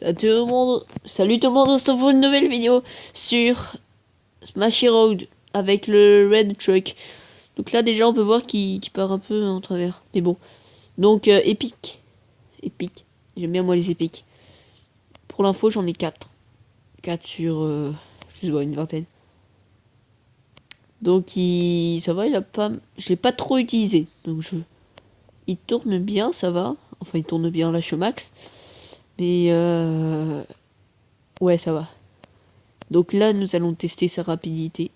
Salut tout le monde, on se retrouve pour une nouvelle vidéo sur Smashy Road avec le Red Truck. Donc là déjà on peut voir qu'il part un peu en travers, mais bon. Donc épique, j'aime bien moi les épiques. Pour l'info j'en ai 4. 4 sur, je sais pas, une vingtaine. Donc ça va, je l'ai pas trop utilisé. Donc il tourne bien, ça va. Enfin il tourne bien là, je suis au max. Mais ouais, ça va. Donc là, nous allons tester sa rapidité.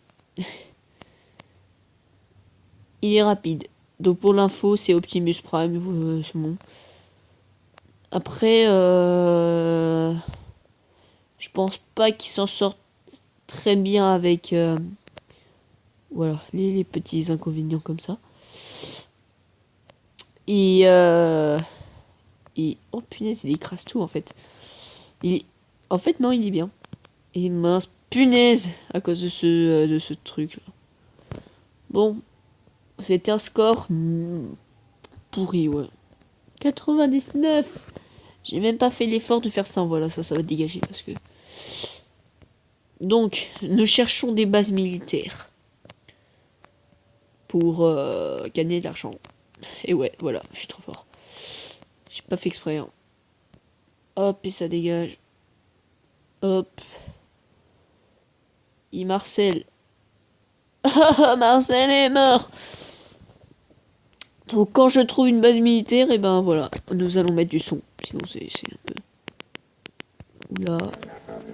Il est rapide. Donc pour l'info, c'est Optimus Prime, c'est bon. Après, je pense pas qu'il s'en sorte très bien avec voilà, les petits inconvénients comme ça. Et, oh punaise, il écrase tout en fait. En fait, non, il est bien. Et mince, punaise, à cause de ce truc là. Bon, c'était un score pourri, ouais. 99. J'ai même pas fait l'effort de faire ça. Voilà, ça va dégager parce que... Donc, nous cherchons des bases militaires pour gagner de l'argent. Et ouais, voilà, je suis trop fort. J'ai pas fait exprès. Hein. Hop, et ça dégage. Hop. Et Marcel. Ah, Marcel est mort. Donc, quand je trouve une base militaire, et ben voilà, nous allons mettre du son. Sinon, c'est un peu... Oula.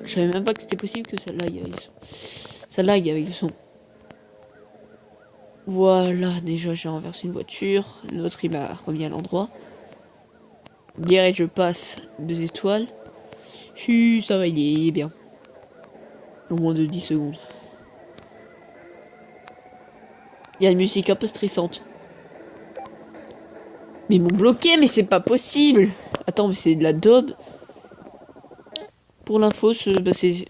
Je savais même pas que c'était possible que ça lag avec le son. Ça lag avec le son. Voilà, déjà j'ai renversé une voiture. L'autre il m'a remis à l'endroit. Direct je passe 2 étoiles. Si, ça va, il est bien. Au moins de 10 secondes. Il y a une musique un peu stressante. Mais ils m'ont bloqué, mais c'est pas possible. Attends, mais c'est de la daube. Pour l'info, bah, c'est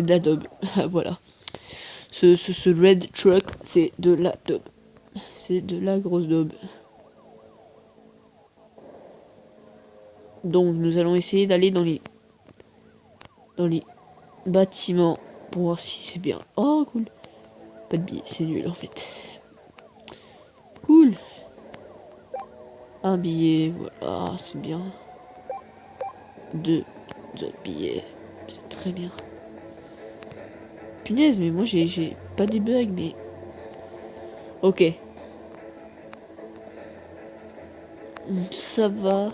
de la daube. Voilà. Ce red truck, c'est de la daube. C'est de la grosse daube. Donc nous allons essayer d'aller dans les bâtiments pour voir si c'est bien. Oh cool. Pas de billets, c'est nul en fait. Cool. Un billet, voilà, c'est bien. Deux autres billets, c'est très bien. Punaise, mais moi j'ai pas des bugs, mais... Ok. Ça va.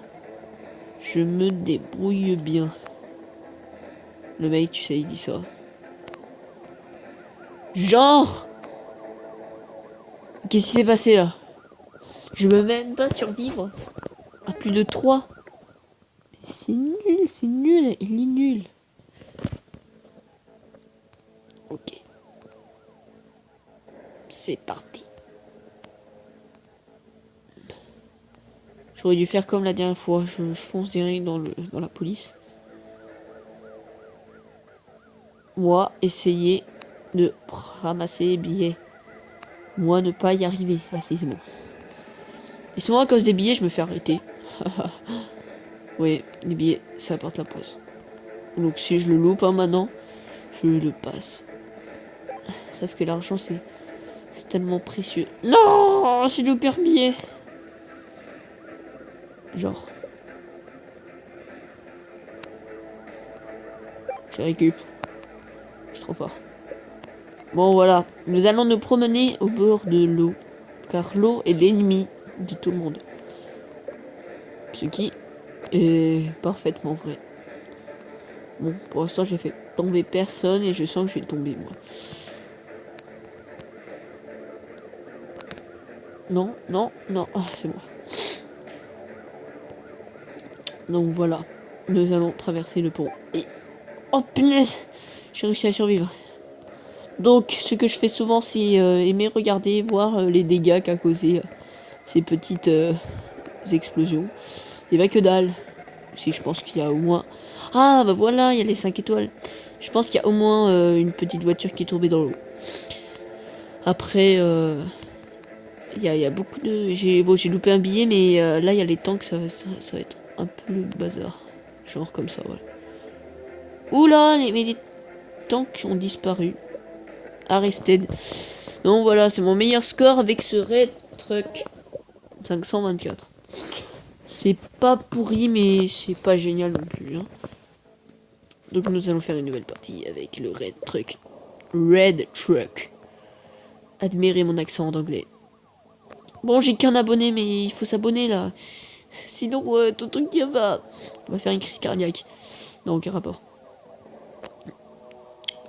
Je me débrouille bien. Le mec, tu sais, il dit ça. Genre, qu'est-ce qui s'est passé là? Je veux même pas survivre à plus de 3. C'est nul, il est nul. Ok. C'est parti. J'aurais dû faire comme la dernière fois. Je fonce direct dans la police. Moi, essayer de ramasser les billets. Moi, ne pas y arriver. Ah si, c'est bon. Et souvent, à cause des billets, je me fais arrêter. Oui, les billets, ça apporte la poisse. Donc si je le loupe hein, maintenant, je le passe. Sauf que l'argent, c'est tellement précieux. Non, j'ai loupé un billet. Genre. J'ai récup. Je suis trop fort. Bon, voilà. Nous allons nous promener au bord de l'eau. Car l'eau est l'ennemi de tout le monde. Ce qui est parfaitement vrai. Bon, pour l'instant, j'ai fait tomber personne et je sens que je vais tomber, moi. Non, non, non. Ah, c'est moi. Donc voilà. Nous allons traverser le pont. Et... Oh, punaise! J'ai réussi à survivre. Donc, ce que je fais souvent, c'est aimer regarder, voir les dégâts qu'a causé ces petites explosions. Et bah que dalle. Si je pense qu'il y a au moins... Ah, bah voilà, il y a les 5 étoiles. Je pense qu'il y a au moins une petite voiture qui est tombée dans l'eau. Après, il y a beaucoup de... J'ai loupé un billet, mais là, il y a les tanks, ça va être un peu le bazar. Genre comme ça, voilà. Oula, mais les tanks ont disparu. Arrested. Donc voilà, c'est mon meilleur score avec ce Red Truck 524. C'est pas pourri, mais c'est pas génial non plus. Hein. Donc nous allons faire une nouvelle partie avec le Red Truck. Red Truck. Admirez mon accent en anglais. Bon, j'ai qu'un abonné, mais il faut s'abonner là. Sinon, ton truc va faire une crise cardiaque. Non, aucun rapport.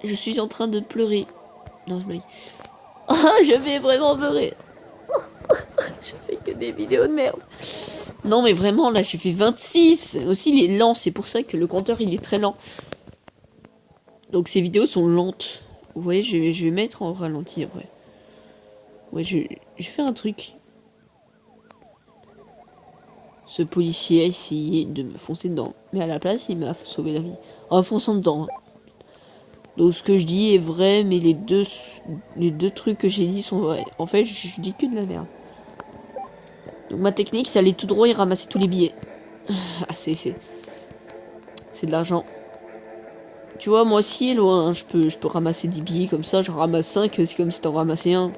Je suis en train de pleurer. Non, c'est blague. Ah, je vais vraiment pleurer. Je fais que des vidéos de merde. Non, mais vraiment, là, j'ai fait 26. Aussi, il est lent. C'est pour ça que le compteur, il est très lent. Donc, ces vidéos sont lentes. Vous voyez, je vais mettre en ralenti après. Ouais, je vais faire un truc. Ce policier a essayé de me foncer dedans. Mais à la place, il m'a sauvé la vie. En fonçant dedans. Donc ce que je dis est vrai, mais les deux trucs que j'ai dit sont vrais. En fait, je dis que de la merde. Donc ma technique, c'est aller tout droit et ramasser tous les billets. Ah, c'est de l'argent. Tu vois, moi aussi, loin, hein, je peux ramasser 10 billets comme ça. J'en ramasse 5, c'est comme si t'en ramassais un.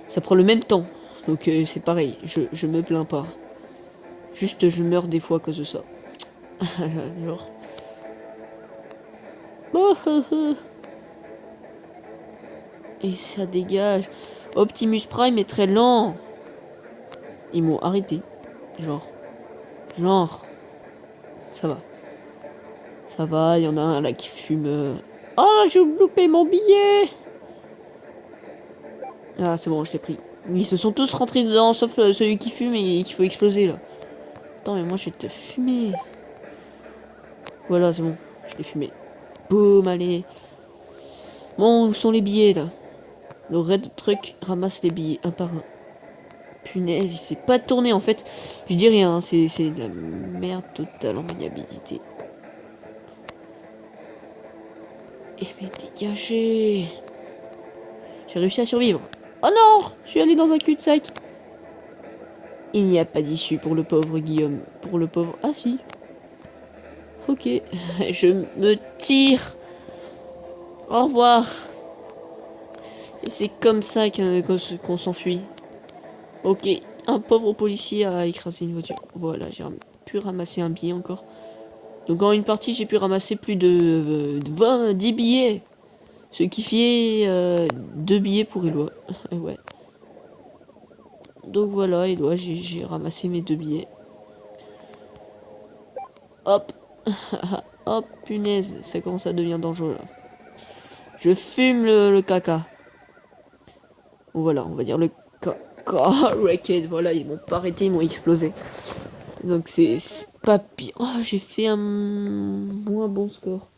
Ça prend le même temps. Donc c'est pareil, je me plains pas. Juste, je meurs des fois à cause de ça. Genre... Et ça dégage. Optimus Prime est très lent. Ils m'ont arrêté. Genre. Ça va. Ça va, il y en a un là qui fume. Oh, j'ai loupé mon billet. Ah, c'est bon, je l'ai pris. Ils se sont tous rentrés dedans, sauf celui qui fume et qu'il faut exploser là. Attends, mais moi je vais te fumer. Voilà, c'est bon. Je l'ai fumé. Boum, allez. Bon, où sont les billets là? Le Red Truck ramasse les billets un par un. Punaise, il s'est pas tourné en fait. Je dis rien, hein, c'est de la merde totale en maniabilité. Et mais dégagez. J'ai réussi à survivre. Oh non, je suis allé dans un cul-de-sac. Il n'y a pas d'issue pour le pauvre Guillaume. Pour le pauvre... Ah si. Ok. Je me tire. Au revoir. Et c'est comme ça qu'on s'enfuit. Ok. Un pauvre policier a écrasé une voiture. Voilà, j'ai pu ramasser un billet encore. Donc en une partie, j'ai pu ramasser plus de 10 billets. Ce qui fait 2 billets pour Eloi. Ouais. Donc voilà, Eloi, j'ai ramassé mes 2 billets. Hop. Hop, punaise, ça commence à devenir dangereux là. Je fume le caca. Bon, voilà, on va dire le caca. Racket, voilà, ils m'ont pas arrêté, ils m'ont explosé. Donc c'est pas pire. Oh, j'ai fait un moins bon score.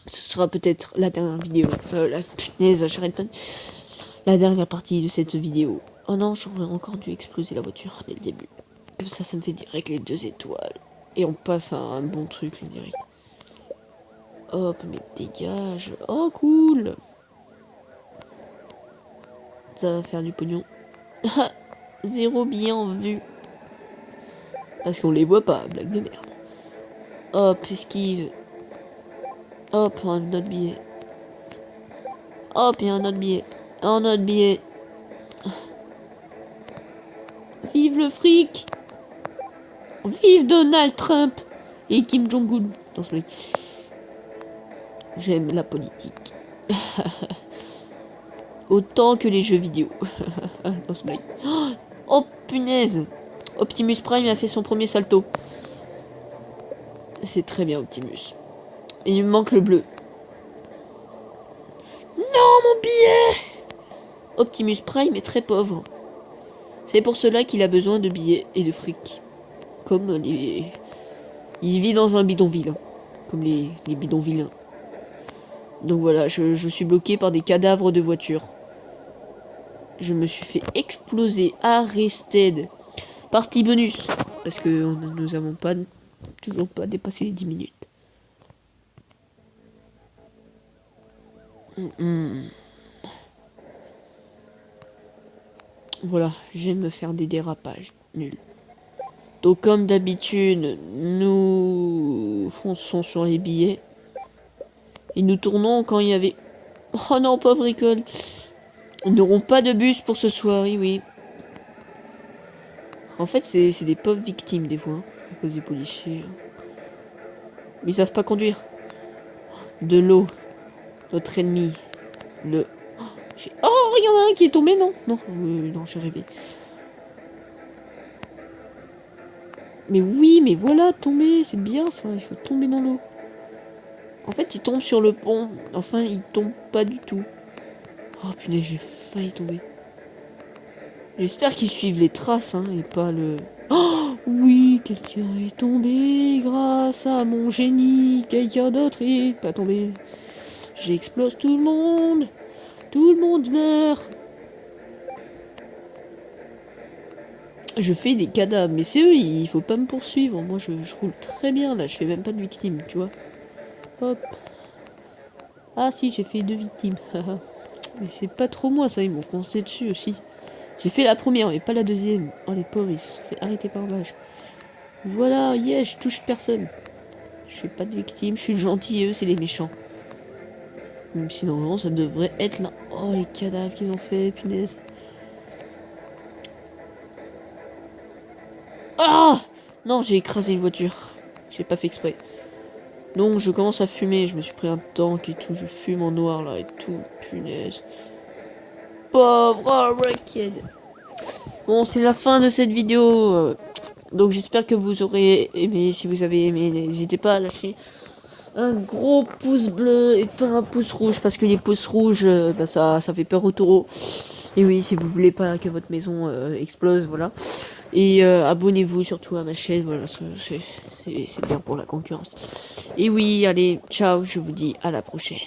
Ce sera peut-être la dernière vidéo. La punaise, j'arrête pas. La dernière partie de cette vidéo. Oh non, j'aurais encore dû exploser la voiture dès le début. Comme ça me fait direct les 2 étoiles. Et on passe à un bon truc, là, direct. Hop, mais dégage. Oh, cool. Ça va faire du pognon. 0 billet en vue. Parce qu'on les voit pas, blague de merde. Hop, esquive. Hop, un autre billet. Hop, il y a un autre billet. Un autre billet. Vive le fric. Vive Donald Trump. Et Kim Jong-un. Dans ce mec. J'aime la politique. Autant que les jeux vidéo. Dans ce mec. Oh, punaise. Optimus Prime a fait son premier salto. C'est très bien, Optimus. Et il me manque le bleu. Non, mon billet! Optimus Prime est très pauvre. C'est pour cela qu'il a besoin de billets et de fric. Comme les... Il vit dans un bidonville. Comme les bidonvilles. Donc voilà, je suis bloqué par des cadavres de voitures. Je me suis fait exploser. Arrested. Partie bonus. Parce que nous avons pas toujours pas dépassé les 10 minutes. Voilà, j'aime me faire des dérapages. Nul. Donc comme d'habitude, nous fonçons sur les billets. Et nous tournons quand il y avait... Oh non, pauvre école. Ils n'auront pas de bus pour ce soir, oui. En fait, c'est des pauvres victimes, des fois, hein, à cause des policiers. Mais ils savent pas conduire. De l'eau. Notre ennemi. Le... Oh, il y en a un qui est tombé, non? Non, non, j'ai rêvé. Mais oui, mais voilà, tomber, c'est bien ça, il faut tomber dans l'eau. En fait, il tombe sur le pont. Enfin, il tombe pas du tout. Oh punaise, j'ai failli tomber. J'espère qu'ils suivent les traces, hein, et pas le... Oh oui, quelqu'un est tombé grâce à mon génie. Quelqu'un d'autre est pas tombé. J'explose tout le monde. Tout le monde meurt. Je fais des cadavres, mais c'est eux, il faut pas me poursuivre. Moi, je roule très bien, là. Je fais même pas de victimes, tu vois. Hop. Ah si, j'ai fait 2 victimes. Mais c'est pas trop moi, ça. Ils m'ont foncé dessus aussi. J'ai fait la première, mais pas la deuxième. Oh, les pauvres, ils se sont fait arrêter par vache. Voilà, yeah, je touche personne. Je fais pas de victimes, je suis gentil et eux, c'est les méchants. Même si normalement, ça devrait être là. Oh, les cadavres qu'ils ont fait, punaise. Ah non, j'ai écrasé une voiture. J'ai pas fait exprès. Donc, je commence à fumer. Je me suis pris un tank et tout. Je fume en noir, là, et tout. Punaise. Pauvre Racked. Bon, c'est la fin de cette vidéo. Donc, j'espère que vous aurez aimé. Si vous avez aimé, n'hésitez pas à lâcher un gros pouce bleu et pas un pouce rouge. Parce que les pouces rouges, bah, ça fait peur au taureau. Et oui, si vous voulez pas que votre maison explose, voilà. Et abonnez-vous surtout à ma chaîne, voilà, c'est bien pour la concurrence. Et oui, allez, ciao, je vous dis à la prochaine.